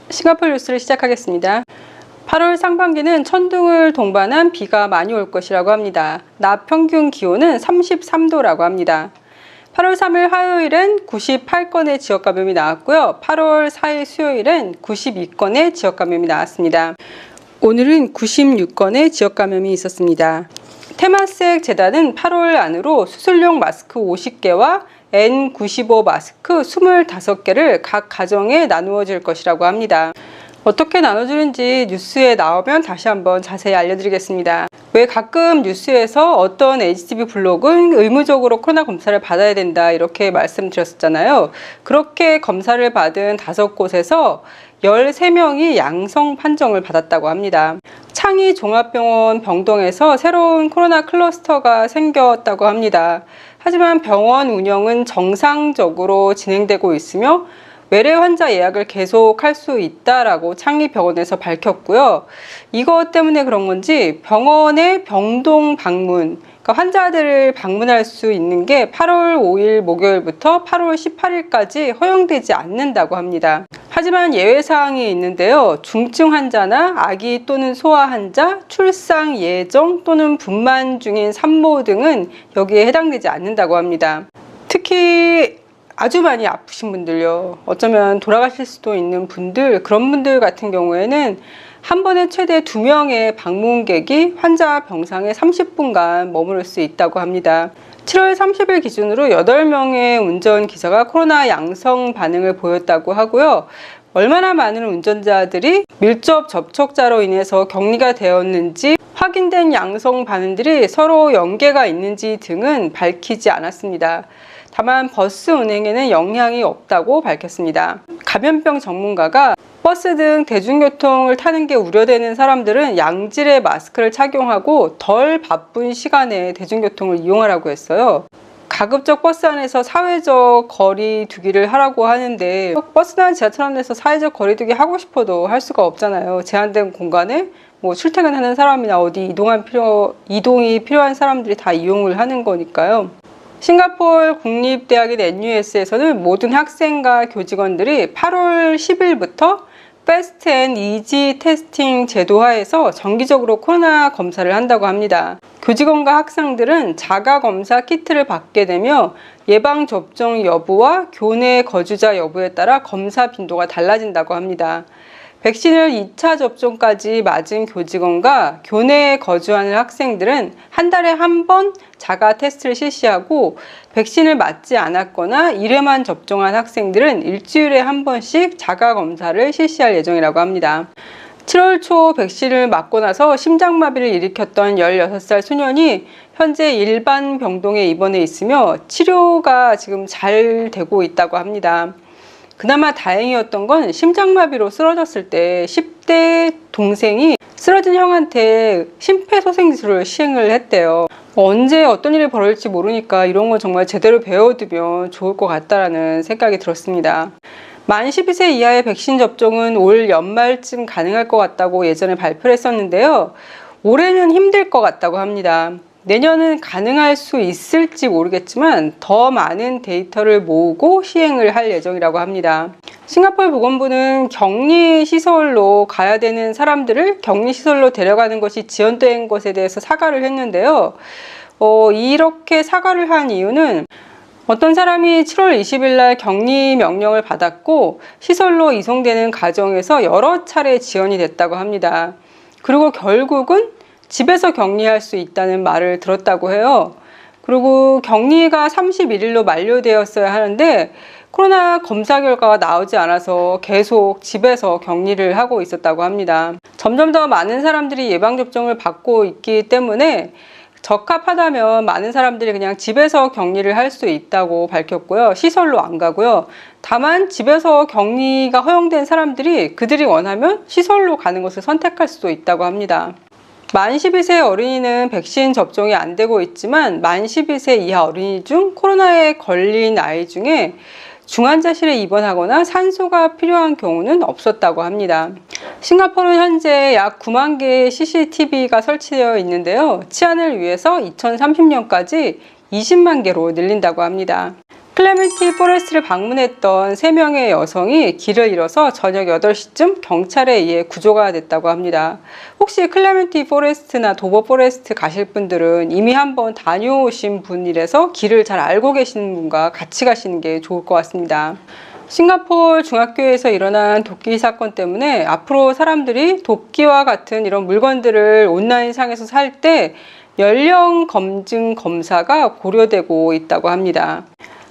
싱가포르 뉴스를 시작하겠습니다. 8월 상반기는 천둥을 동반한 비가 많이 올 것이라고 합니다. 낮 평균 기온은 33도라고 합니다. 8월 3일 화요일엔 98건의 지역 감염이 나왔고요. 8월 4일 수요일엔 92건의 지역 감염이 나왔습니다. 오늘은 96건의 지역 감염이 있었습니다. 테마스ek 재단은 8월 안으로 수술용 마스크 50개와 N95 마스크 25개를 각 가정에 나누어질 것이라고 합니다. 어떻게 나눠주는지 뉴스에 나오면 다시 한번 자세히 알려드리겠습니다. 왜 가끔 뉴스에서 어떤 HTV 블록은 의무적으로 코로나 검사를 받아야 된다 이렇게 말씀드렸었잖아요. 그렇게 검사를 받은 5곳에서 13명이 양성 판정을 받았다고 합니다. 창의 종합병원 병동에서 새로운 코로나 클러스터가 생겼다고 합니다. 하지만 병원 운영은 정상적으로 진행되고 있으며 외래 환자 예약을 계속할 수 있다라고 창의병원에서 밝혔고요. 이것 때문에 그런 건지 병원의 병동 방문, 그러니까 환자들을 방문할 수 있는 게 8월 5일 목요일부터 8월 18일까지 허용되지 않는다고 합니다. 하지만 예외사항이 있는데요. 중증 환자나 아기 또는 소아 환자, 출산 예정 또는 분만 중인 산모 등은 여기에 해당되지 않는다고 합니다. 특히 아주 많이 아프신 분들요, 어쩌면 돌아가실 수도 있는 분들, 그런 분들 같은 경우에는 한 번에 최대 2명의 방문객이 환자 병상에 30분간 머무를 수 있다고 합니다. 7월 30일 기준으로 8명의 운전기사가 코로나 양성 반응을 보였다고 하고요. 얼마나 많은 운전자들이 밀접 접촉자로 인해서 격리가 되었는지, 확인된 양성 반응들이 서로 연계가 있는지 등은 밝히지 않았습니다. 다만 버스 운행에는 영향이 없다고 밝혔습니다. 감염병 전문가가 버스 등 대중교통을 타는 게 우려되는 사람들은 양질의 마스크를 착용하고 덜 바쁜 시간에 대중교통을 이용하라고 했어요. 가급적 버스 안에서 사회적 거리 두기를 하라고 하는데, 버스나 지하철 안에서 사회적 거리 두기 하고 싶어도 할 수가 없잖아요. 제한된 공간에 출퇴근하는 사람이나 어디 이동이 필요한 사람들이 다 이용을 하는 거니까요. 싱가포르 국립대학인 NUS에서는 모든 학생과 교직원들이 8월 10일부터 패스트 앤 이지 테스팅 제도 하에서 정기적으로 코로나 검사를 한다고 합니다. 교직원과 학생들은 자가검사 키트를 받게 되며 예방접종 여부와 교내 거주자 여부에 따라 검사 빈도가 달라진다고 합니다. 백신을 2차 접종까지 맞은 교직원과 교내에 거주하는 학생들은 한 달에 한 번 자가 테스트를 실시하고, 백신을 맞지 않았거나 1회만 접종한 학생들은 일주일에 한 번씩 자가 검사를 실시할 예정이라고 합니다. 7월 초 백신을 맞고 나서 심장마비를 일으켰던 16살 소년이 현재 일반 병동에 입원해 있으며 치료가 지금 잘 되고 있다고 합니다. 그나마 다행이었던 건 심장마비로 쓰러졌을 때 10대 동생이 쓰러진 형한테 심폐소생술을 시행을 했대요. 언제 어떤 일이 벌어질지 모르니까 이런 건 정말 제대로 배워두면 좋을 것 같다라는 생각이 들었습니다. 만 12세 이하의 백신 접종은 올 연말쯤 가능할 것 같다고 예전에 발표를 했었는데요. 올해는 힘들 것 같다고 합니다. 내년은 가능할 수 있을지 모르겠지만 더 많은 데이터를 모으고 시행을 할 예정이라고 합니다. 싱가포르 보건부는 격리시설로 가야 되는 사람들을 격리시설로 데려가는 것이 지연된 것에 대해서 사과를 했는데요. 이렇게 사과를 한 이유는 어떤 사람이 7월 20일 날 격리 명령을 받았고 시설로 이송되는 과정에서 여러 차례 지연이 됐다고 합니다. 그리고 결국은 집에서 격리할 수 있다는 말을 들었다고 해요. 그리고 격리가 31일로 만료되었어야 하는데 코로나 검사 결과가 나오지 않아서 계속 집에서 격리를 하고 있었다고 합니다. 점점 더 많은 사람들이 예방접종을 받고 있기 때문에 적합하다면 많은 사람들이 그냥 집에서 격리를 할 수 있다고 밝혔고요. 시설로 안 가고요. 다만 집에서 격리가 허용된 사람들이 그들이 원하면 시설로 가는 것을 선택할 수도 있다고 합니다. 만 12세 어린이는 백신 접종이 안 되고 있지만 만 12세 이하 어린이 중 코로나에 걸린 아이 중에 중환자실에 입원하거나 산소가 필요한 경우는 없었다고 합니다. 싱가포르는 현재 약 9만 개의 CCTV가 설치되어 있는데요. 치안을 위해서 2030년까지 20만 개로 늘린다고 합니다. 클레멘티 포레스트를 방문했던 3명의 여성이 길을 잃어서 저녁 8시쯤 경찰에 의해 구조가 됐다고 합니다. 혹시 클레멘티 포레스트나 도버 포레스트 가실 분들은 이미 한번 다녀오신 분이라서 길을 잘 알고 계시는 분과 같이 가시는 게 좋을 것 같습니다. 싱가포르 중학교에서 일어난 도끼 사건 때문에 앞으로 사람들이 도끼와 같은 이런 물건들을 온라인상에서 살 때 연령 검증 검사가 고려되고 있다고 합니다.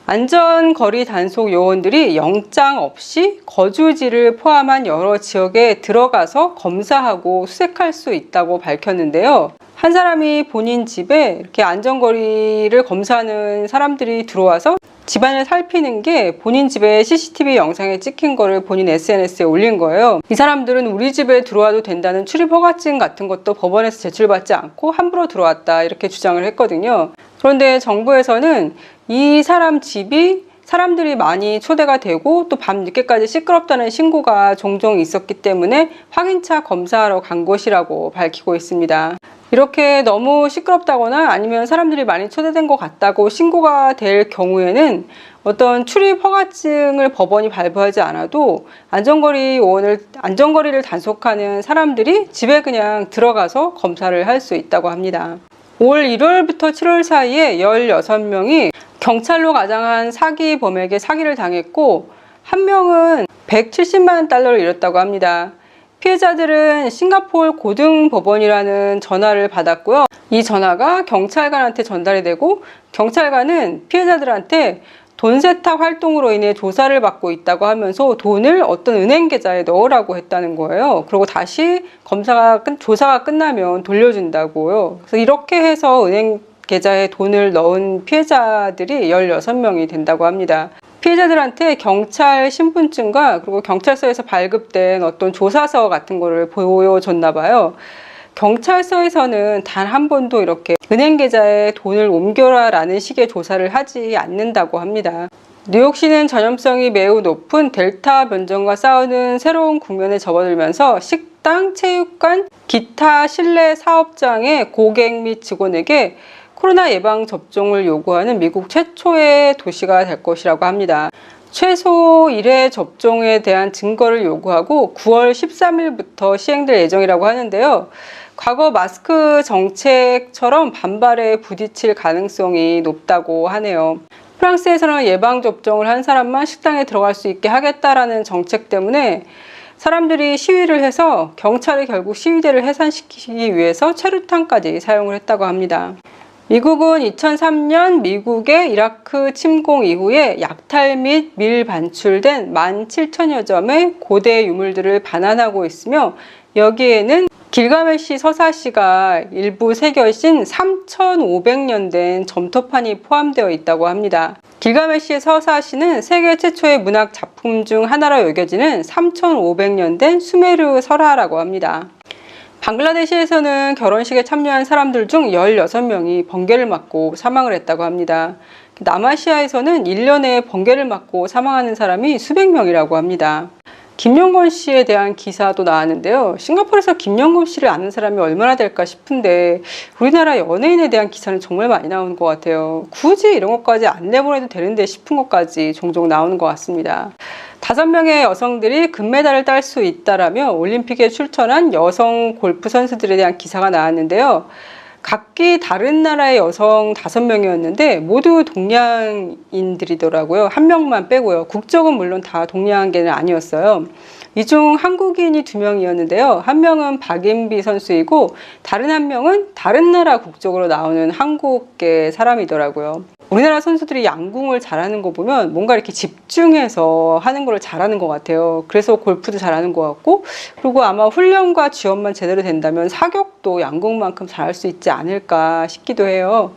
안전거리 단속 요원들이 영장 없이 거주지를 포함한 여러 지역에 들어가서 검사하고 수색할 수 있다고 밝혔는데요. 한 사람이 본인 집에 이렇게 안전거리를 검사하는 사람들이 들어와서 집안을 살피는 게 본인 집에 CCTV 영상에 찍힌 거를 본인 SNS에 올린 거예요. 이 사람들은 우리 집에 들어와도 된다는 출입 허가증 같은 것도 법원에서 제출받지 않고 함부로 들어왔다 이렇게 주장을 했거든요. 그런데 정부에서는 이 사람 집이 사람들이 많이 초대가 되고 또 밤 늦게까지 시끄럽다는 신고가 종종 있었기 때문에 확인차 검사하러 간 것이라고 밝히고 있습니다. 이렇게 너무 시끄럽다거나 아니면 사람들이 많이 초대된 것 같다고 신고가 될 경우에는 어떤 출입 허가증을 법원이 발부하지 않아도 안전거리를 단속하는 사람들이 집에 그냥 들어가서 검사를 할 수 있다고 합니다. 올 1월부터 7월 사이에 16명이 경찰로 가장한 사기범에게 사기를 당했고 한 명은 170만 달러를 잃었다고 합니다. 피해자들은 싱가포르 고등법원이라는 전화를 받았고요. 이 전화가 경찰관한테 전달이 되고 경찰관은 피해자들한테 돈 세탁 활동으로 인해 조사를 받고 있다고 하면서 돈을 어떤 은행 계좌에 넣으라고 했다는 거예요. 그리고 다시 조사가 끝나면 돌려준다고요. 그래서 이렇게 해서 은행 계좌에 돈을 넣은 피해자들이 16명이 된다고 합니다. 피해자들한테 경찰 신분증과 그리고 경찰서에서 발급된 어떤 조사서 같은 거를 보여줬나 봐요. 경찰서에서는 단 한 번도 이렇게 은행 계좌에 돈을 옮겨라 라는 식의 조사를 하지 않는다고 합니다. 뉴욕시는 전염성이 매우 높은 델타 변종과 싸우는 새로운 국면에 접어들면서 식당, 체육관, 기타 실내 사업장의 고객 및 직원에게 코로나 예방 접종을 요구하는 미국 최초의 도시가 될 것이라고 합니다. 최소 1회 접종에 대한 증거를 요구하고 9월 13일부터 시행될 예정이라고 하는데요. 과거 마스크 정책처럼 반발에 부딪힐 가능성이 높다고 하네요. 프랑스에서는 예방접종을 한 사람만 식당에 들어갈 수 있게 하겠다라는 정책 때문에 사람들이 시위를 해서 경찰이 결국 시위대를 해산시키기 위해서 체류탄까지 사용을 했다고 합니다. 미국은 2003년 미국의 이라크 침공 이후에 약탈 및 밀 반출된 17,000여 점의 고대 유물들을 반환하고 있으며 여기에는 길가메시 서사시가 일부 새겨진 3,500년 된 점토판이 포함되어 있다고 합니다. 길가메시 서사시는 세계 최초의 문학 작품 중 하나로 여겨지는 3,500년 된 수메르 설화라고 합니다. 방글라데시에서는 결혼식에 참여한 사람들 중 16명이 번개를 맞고 사망을 했다고 합니다. 남아시아에서는 1년에 번개를 맞고 사망하는 사람이 수백 명이라고 합니다. 김영건 씨에 대한 기사도 나왔는데요. 싱가포르에서 김영건 씨를 아는 사람이 얼마나 될까 싶은데 우리나라 연예인에 대한 기사는 정말 많이 나오는 것 같아요. 굳이 이런 것까지 안 내보내도 되는데 싶은 것까지 종종 나오는 것 같습니다. 5명의 여성들이 금메달을 딸 수 있다라며 올림픽에 출전한 여성 골프 선수들에 대한 기사가 나왔는데요. 각기 다른 나라의 여성 5명이었는데 모두 동양인들이더라고요. 한 명만 빼고요. 국적은 물론 다 동양계는 아니었어요. 이 중 한국인이 2명이었는데요. 한 명은 박인비 선수이고 다른 한 명은 다른 나라 국적으로 나오는 한국계 사람이더라고요. 우리나라 선수들이 양궁을 잘하는 거 보면 뭔가 이렇게 집중해서 하는 걸 잘하는 것 같아요. 그래서 골프도 잘하는 것 같고 그리고 아마 훈련과 지원만 제대로 된다면 사격도 양궁만큼 잘할 수 있지 않을까 싶기도 해요.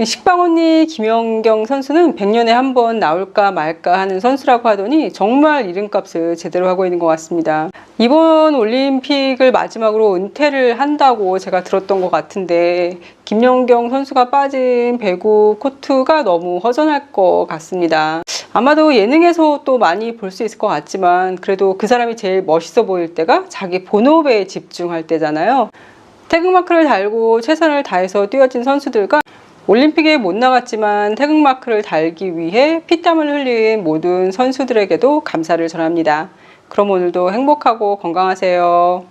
식빵언니 김연경 선수는 100년에 한 번 나올까 말까 하는 선수라고 하더니 정말 이름값을 제대로 하고 있는 것 같습니다. 이번 올림픽을 마지막으로 은퇴를 한다고 제가 들었던 것 같은데 김연경 선수가 빠진 배구 코트가 너무 허전할 것 같습니다. 아마도 예능에서 또 많이 볼 수 있을 것 같지만 그래도 그 사람이 제일 멋있어 보일 때가 자기 본업에 집중할 때잖아요. 태극마크를 달고 최선을 다해서 뛰어진 선수들과 올림픽에 못 나갔지만 태극마크를 달기 위해 피땀을 흘린 모든 선수들에게도 감사를 전합니다. 그럼 오늘도 행복하고 건강하세요.